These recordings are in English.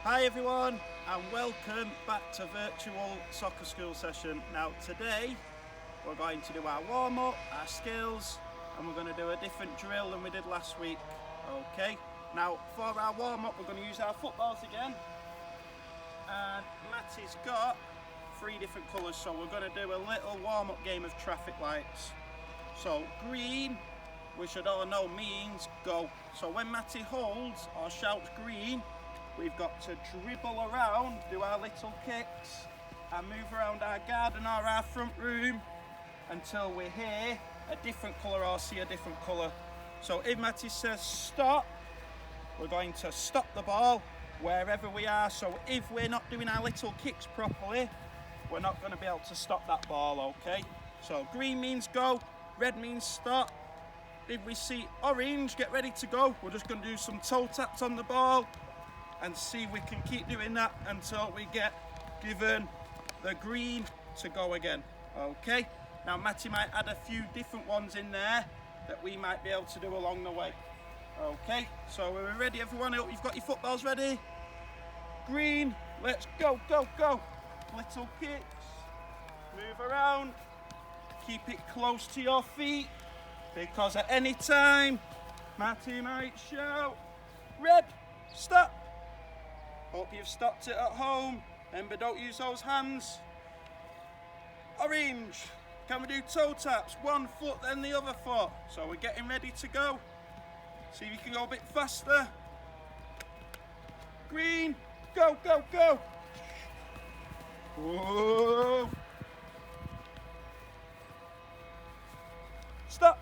Hi everyone and welcome back to virtual soccer school session. Now today we're going to do our warm-up, our skills, and we're going to do a different drill than we did last week. Okay, now for our warm-up we're going to use our footballs again, and Matty's got 3 different colours, so we're going to do a little warm-up game of traffic lights. So green, we should all know, means go. So when Matty holds or shouts green, we've got to dribble around, do our little kicks, and move around our garden or our front room until we hear a different colour or see a different colour. So if Matty says stop, we're going to stop the ball wherever we are. So if we're not doing our little kicks properly, we're not going to be able to stop that ball, okay? So green means go, red means stop. If we see orange, get ready to go. We're just going to do some toe taps on the ball and see if we can keep doing that until we get given the green to go again. Okay, now Matty might add a few different ones in there that we might be able to do along the way. Okay, so are we ready everyone? I hope you've got your footballs ready. Green, let's go, go, go. Little kicks, move around, keep it close to your feet, because at any time Matty might shout red, stop. Hope you've stopped it at home. Remember, don't use those hands. Orange, can we do toe taps? 1 foot then the other foot. So we're getting ready to go. See if you can go a bit faster. Green, go, go, go. Whoa. Stop.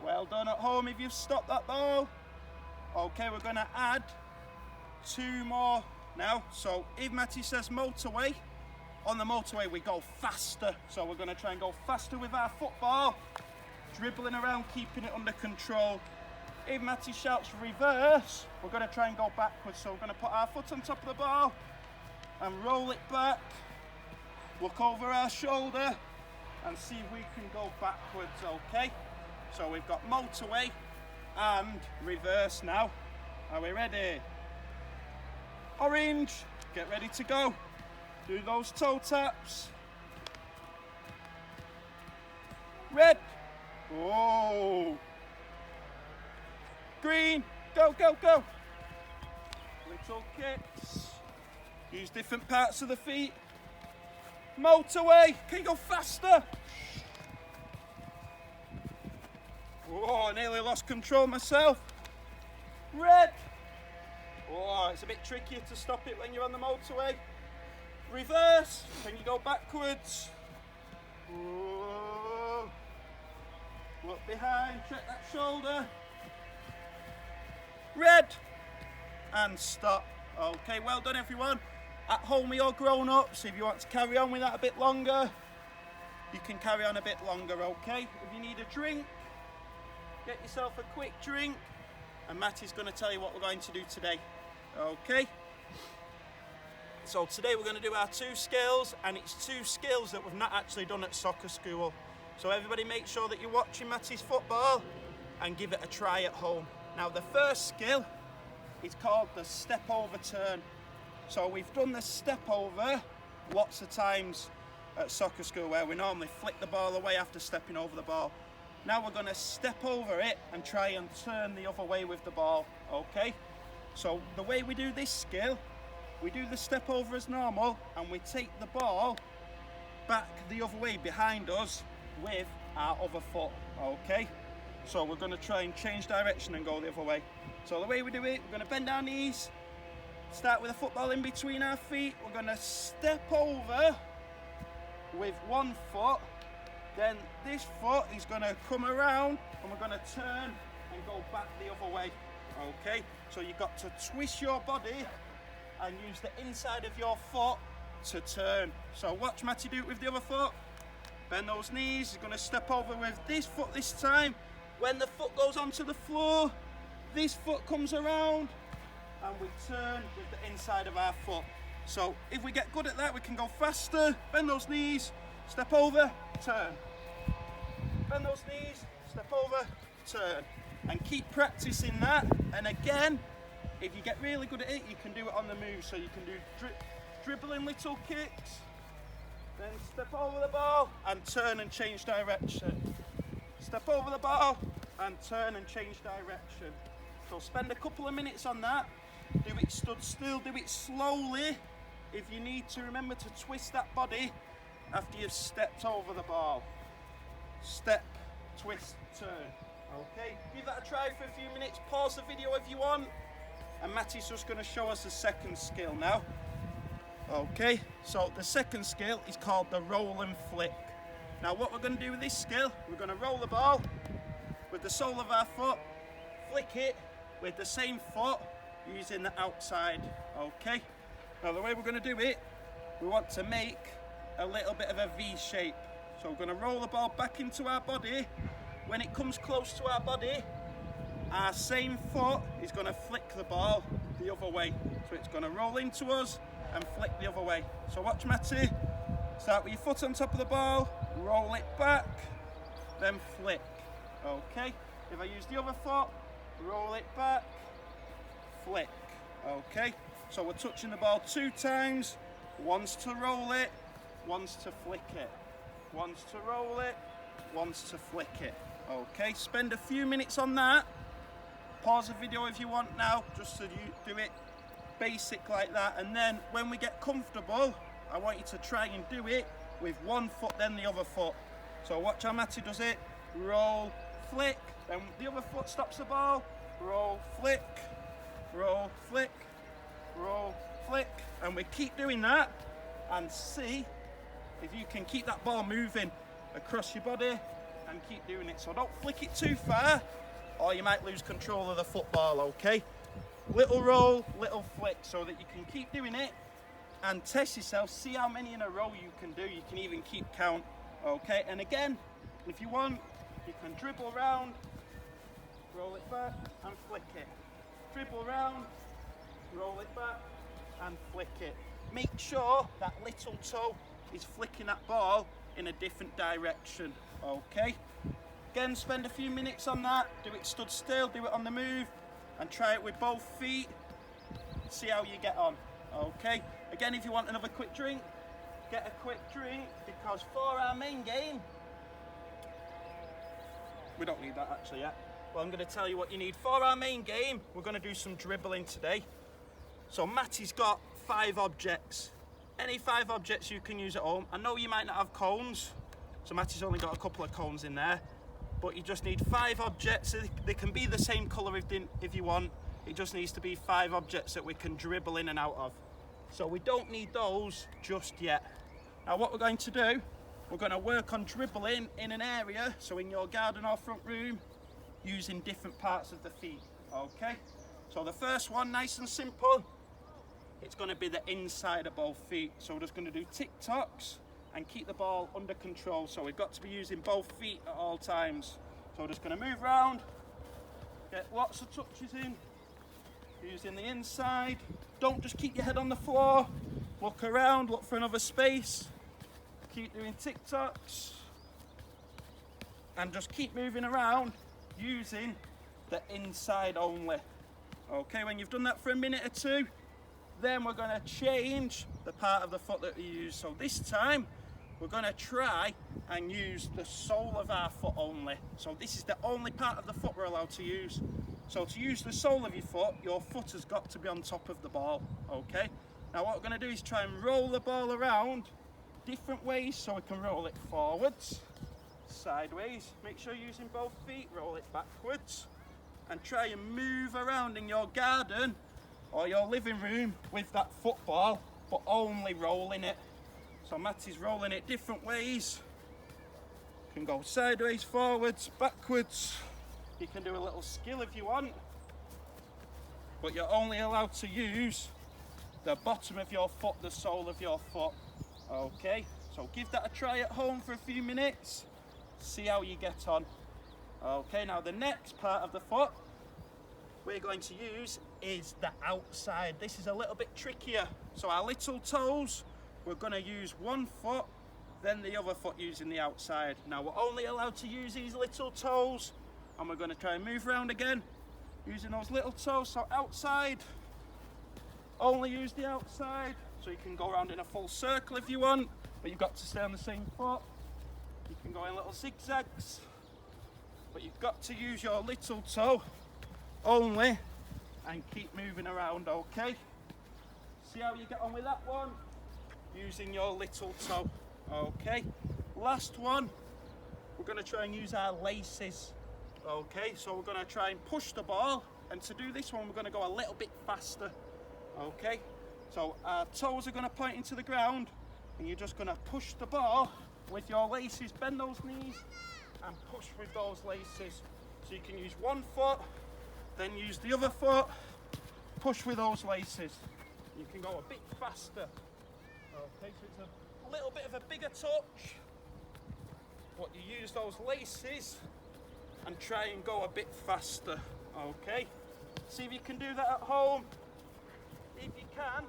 Well done at home if you've stopped that ball. Okay, we're going to add 2 more now. So if Matty says motorway, on the motorway we go faster. So we're going to try and go faster with our football, dribbling around, keeping it under control. If Matty shouts reverse, we're going to try and go backwards. So we're going to put our foot on top of the ball and roll it back, look over our shoulder and see if we can go backwards. Okay, so we've got motorway and reverse now. Are we ready? Orange, get ready to go. Do those toe taps. Red. Whoa. Green, go, go, go. Little kicks. Use different parts of the feet. Motorway, can you go faster? Whoa, I nearly lost control myself. Red. Oh, it's a bit trickier to stop it when you're on the motorway. Reverse, can you go backwards? Whoa. Look behind, check that shoulder. Red, and stop. Okay, well done everyone. At home we all grown up, so if you want to carry on with that a bit longer, you can carry on a bit longer, okay? If you need a drink, get yourself a quick drink, and Matty's going to tell you what we're going to do today. Okay, so today we're going to do our 2 skills, and it's 2 skills that we've not actually done at soccer school. So everybody make sure that you're watching Matty's football and give it a try at home. Now the first skill is called the step over turn. So we've done the step over lots of times at soccer school where we normally flick the ball away after stepping over the ball. Now we're going to step over it and try and turn the other way with the ball, okay? So the way we do this skill, we do the step over as normal and we take the ball back the other way behind us with our other foot, okay? So we're going to try and change direction and go the other way. So the way we do it, we're going to bend our knees, start with a football in between our feet, we're going to step over with 1 foot, then this foot is going to come around and we're going to turn and go back the other way. Okay, so you've got to twist your body and use the inside of your foot to turn. So watch Matty do it with the other foot. Bend those knees, he's going to step over with this foot this time. When the foot goes onto the floor, this foot comes around and we turn with the inside of our foot. So if we get good at that, we can go faster. Bend those knees, step over, turn. Bend those knees, step over, turn. And keep practicing that. And again, if you get really good at it, you can do it on the move. So you can do dribbling little kicks, then step over the ball and turn and change direction. Step over the ball and turn and change direction. So spend a couple of minutes on that. Do it stood still, do it slowly. If you need to, remember to twist that body after you've stepped over the ball. Step, twist, turn. Okay, give that a try for a few minutes. Pause the video if you want. And Matty's just going to show us the second skill now. Okay, so the second skill is called the roll and flick. Now what we're going to do with this skill, we're going to roll the ball with the sole of our foot, flick it with the same foot using the outside. Okay, now the way we're going to do it, we want to make a little bit of a V shape. So we're going to roll the ball back into our body. When it comes close to our body, our same foot is going to flick the ball the other way. So it's going to roll into us and flick the other way. So watch Matty. Start with your foot on top of the ball, roll it back, then flick. Okay, if I use the other foot, roll it back, flick. Okay, so we're touching the ball 2 times, once to roll it, once to flick it. Once to roll it, once to flick it. Okay, spend a few minutes on that. Pause the video if you want now, just so you do it basic like that. And then when we get comfortable, I want you to try and do it with one foot, then the other foot. So watch how Matty does it. Roll, flick, then the other foot stops the ball. Roll, flick, roll, flick, roll, flick. And we keep doing that and see if you can keep that ball moving across your body and keep doing it. So don't flick it too far or you might lose control of the football, okay? Little roll, little flick, so that you can keep doing it and test yourself, see how many in a row you can do. You can even keep count, okay? And again, if you want, you can dribble around, roll it back and flick it. Dribble around, roll it back and flick it. Make sure that little toe is flicking that ball in a different direction, okay? Again, spend a few minutes on that. Do it stood still, do it on the move, and try it with both feet. See how you get on, okay? Again, if you want another quick drink, get a quick drink, because for our main game, we don't need that actually yet. Well, I'm going to tell you what you need. For our main game, we're going to do some dribbling today. So Matty's got 5 objects. Any 5 objects you can use at home. I know you might not have cones, so Matty's only got a couple of cones in there, but you just need 5 objects. They can be the same colour if you want. It just needs to be 5 objects that we can dribble in and out of. So we don't need those just yet. Now what we're going to do, we're going to work on dribbling in an area, so in your garden or front room, using different parts of the feet, okay? So the first one, nice and simple, it's going to be the inside of both feet. So we're just going to do tick-tocks and keep the ball under control. So we've got to be using both feet at all times. So we're just going to move around, get lots of touches in, using the inside. Don't just keep your head on the floor. Look around, look for another space. Keep doing tick-tocks. And just keep moving around using the inside only. Okay, when you've done that for a minute or 2, then we're going to change the part of the foot that we use. So this time, we're going to try and use the sole of our foot only. So this is the only part of the foot we're allowed to use. So to use the sole of your foot has got to be on top of the ball, okay? Now what we're going to do is try and roll the ball around different ways, so we can roll it forwards, sideways. Make sure you're using both feet, roll it backwards, and try and move around in your garden or your living room with that football, but only rolling it. So Matty's rolling it different ways. You can go sideways, forwards, backwards. You can do a little skill if you want, but you're only allowed to use the bottom of your foot, the sole of your foot. Okay, so give that a try at home for a few minutes. See how you get on. Okay, now the next part of the foot we're going to use is the outside. This is a little bit trickier. So our little toes, we're going to use one foot, then the other foot using the outside. Now we're only allowed to use these little toes, and we're going to try and move around again using those little toes, so outside, only use the outside, so you can go around in a full circle if you want, but you've got to stay on the same foot. You can go in little zigzags, but you've got to use your little toe only and keep moving around, okay? See how you get on with that one? Using your little toe, okay? Last one, we're going to try and use our laces, okay? So we're going to try and push the ball, and to do this one, we're going to go a little bit faster, okay? So our toes are going to point into the ground, and you're just going to push the ball with your laces. Bend those knees and push with those laces. So you can use one foot, then use the other foot, push with those laces. You can go a bit faster. Okay, so it's a little bit of a bigger touch, but you use those laces and try and go a bit faster. Okay, see if you can do that at home. If you can,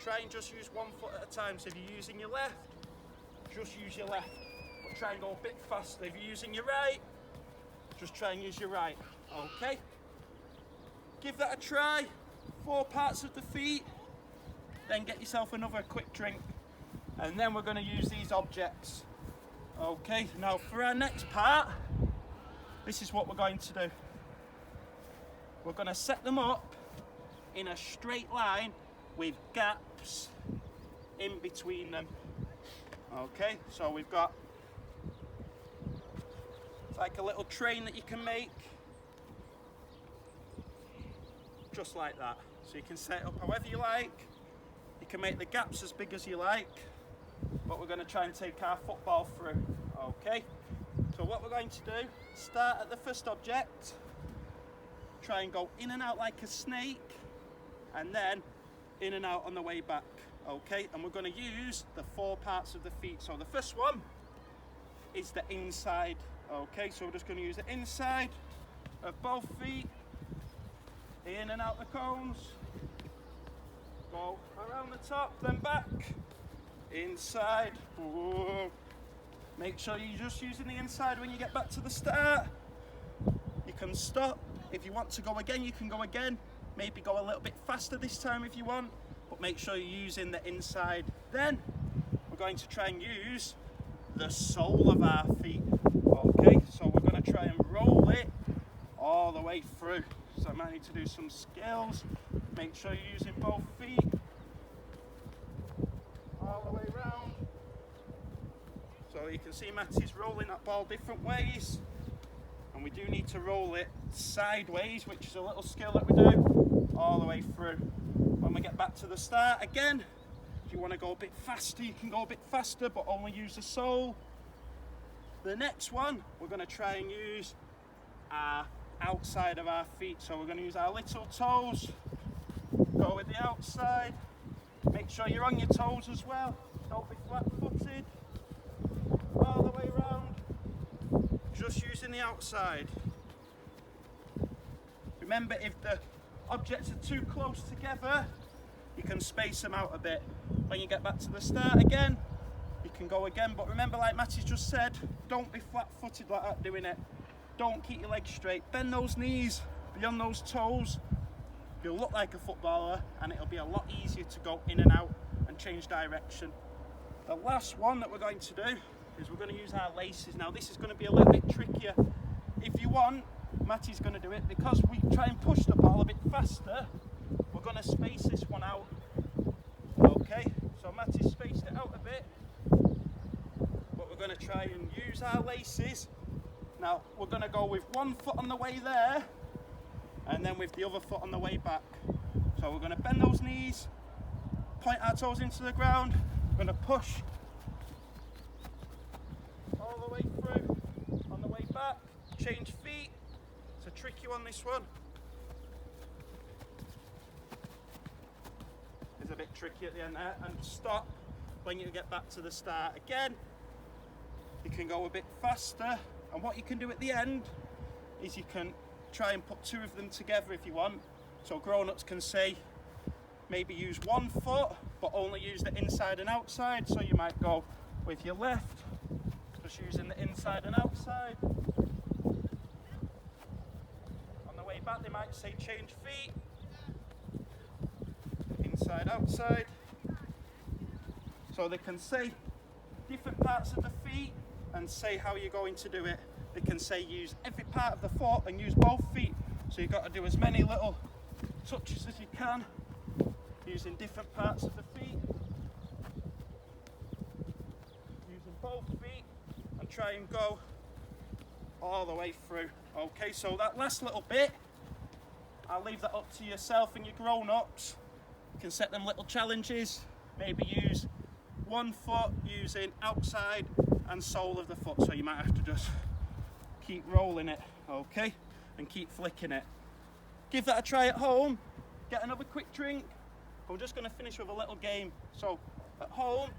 try and just use one foot at a time. So if you're using your left, just use your left, but try and go a bit faster. If you're using your right, just try and use your right. Okay, give that a try. 4 parts of the feet, then get yourself another quick drink, and then we're going to use these objects. Okay, now for our next part, this is what we're going to do. We're going to set them up in a straight line with gaps in between them. Okay, so we've got, it's like a little train that you can make, just like that. So you can set it up however you like. You can make the gaps as big as you like, but we're going to try and take our football through. Okay, so what we're going to do, start at the first object, try and go in and out like a snake, and then in and out on the way back. Okay, and we're going to use the 4 parts of the feet. So the first one is the inside. Okay, so we're just going to use the inside of both feet, in and out the cones, go around the top, then back, inside. Whoa. Make sure you're just using the inside when you get back to the start. You can stop. If you want to go again, you can go again. Maybe go a little bit faster this time if you want, but make sure you're using the inside. Then we're going to try and use the sole of our feet. Okay, so we're going to try and roll it all the way through. So I might need to do some skills. Make sure you're using both feet all the way around. So you can see Matty's rolling that ball different ways, and we do need to roll it sideways, which is a little skill that we do, all the way through. When we get back to the start again, if you want to go a bit faster, you can go a bit faster, but only use the sole. The next one, we're going to try and use our outside of our feet. So we're going to use our little toes, go with the outside. Make sure you're on your toes as well, don't be flat-footed. All the way around, just using the outside. Remember, if the objects are too close together, you can space them out a bit. When you get back to the start again, you can go again, but remember, like Matty's just said, don't be flat-footed like that doing it. Don't keep your legs straight. Bend those knees beyond those toes. You'll look like a footballer, and it'll be a lot easier to go in and out and change direction. The last one that we're going to do is we're going to use our laces. Now this is going to be a little bit trickier. If you want, Matty's going to do it. Because we try and push the ball a bit faster, we're going to space this one out. Okay, so Matty's spaced it out a bit, but we're going to try and use our laces. Now we're going to go with one foot on the way there, and then with the other foot on the way back. So we're going to bend those knees, point our toes into the ground, we're going to push all the way through on the way back, change feet. It's a tricky one, this one. It's a bit tricky at the end there, and stop when you get back to the start again. You can go a bit faster, and what you can do at the end is you can try and put 2 of them together if you want. So grown-ups can say, maybe use one foot, but only use the inside and outside. So you might go with your left, just using the inside and outside. On the way it back, they might say change feet. Inside, outside. So they can say different parts of the feet and say how you're going to do it. They can say use every part of the foot and use both feet. So you've got to do as many little touches as you can using different parts of the feet. Using both feet and try and go all the way through. Okay, so that last little bit, I'll leave that up to yourself and your grown-ups. You can set them little challenges. Maybe use one foot using outside and sole of the foot. So you might have to just keep rolling it, okay? And keep flicking it. Give that a try at home. Get another quick drink. We're just going to finish with a little game. So at home,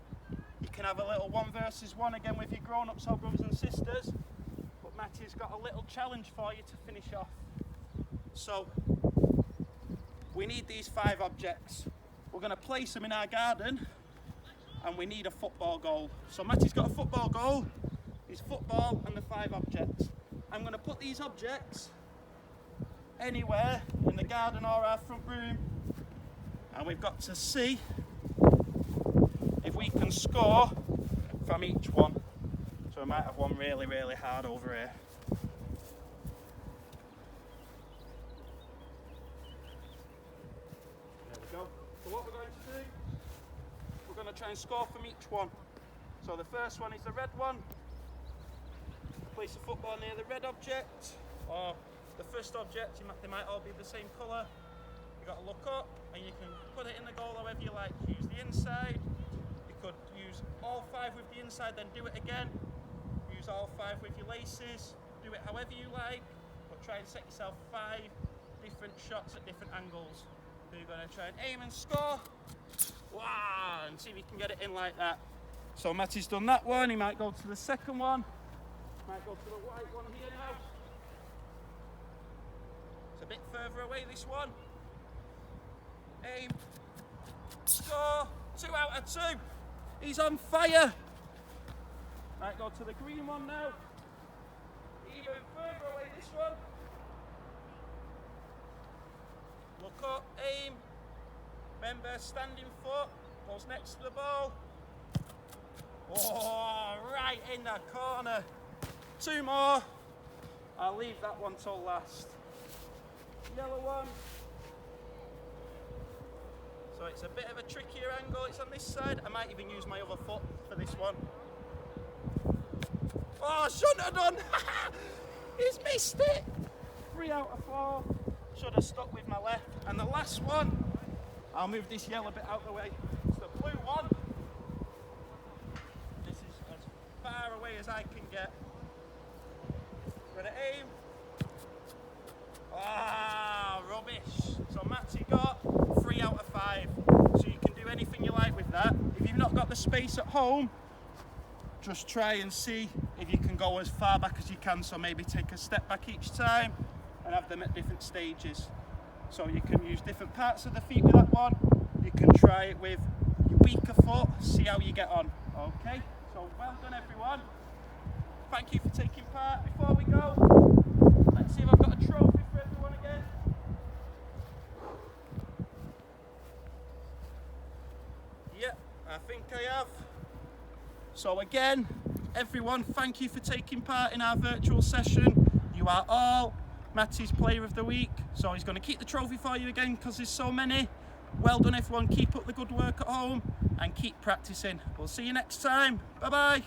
you can have a little 1 versus 1 again with your grown-ups or brothers and sisters. But Matty's got a little challenge for you to finish off. So we need these 5 objects. We're going to place them in our garden and we need a football goal. So Matty's got a football goal, his football and the 5 objects. I'm going to put these objects anywhere in the garden or our front room, and we've got to see if we can score from each one. So we might have one really, really hard over here. There we go. So what we're going to do, we're going to try and score from each one. So the first one is the red one. Place a football near the red object, or the first object, they might all be the same colour. You've got to look up and you can put it in the goal however you like. Use the inside, you could use all 5 with the inside, then do it again. Use all 5 with your laces, do it however you like, but try and set yourself 5 different shots at different angles. So you're going to try and aim and score. Wow, and see if you can get it in like that. So Matty's done that one, he might go to the second one. Might go to the white one here now. It's a bit further away, this one. Aim. Score. 2 out of 2. He's on fire. Might go to the green one now. Even further away, this one. Look up, aim. Remember, standing foot goes next to the ball. Oh, right in the corner. 2 more. I'll leave that one till last. Yellow one. So it's a bit of a trickier angle. It's on this side. I might even use my other foot for this one. Oh, I shouldn't have done. He's missed it. 3 out of 4. Should have stuck with my left. And the last one, I'll move this yellow bit out of the way. It's the blue one. This is as far away as I can get. Ready to aim. Ah, rubbish. So Matty got 3 out of 5. So you can do anything you like with that. If you've not got the space at home, just try and see if you can go as far back as you can. So maybe take a step back each time and have them at different stages. So you can use different parts of the feet with that one. You can try it with your weaker foot, see how you get on. Okay, so well done everyone. Thank you for taking part. Before we go, let's see if I've got a trophy for everyone again. Yep, I think I have. So again, everyone, thank you for taking part in our virtual session. You are all Matty's Player of the Week. So he's going to keep the trophy for you again because there's so many. Well done everyone, keep up the good work at home and keep practicing. We'll see you next time. Bye bye.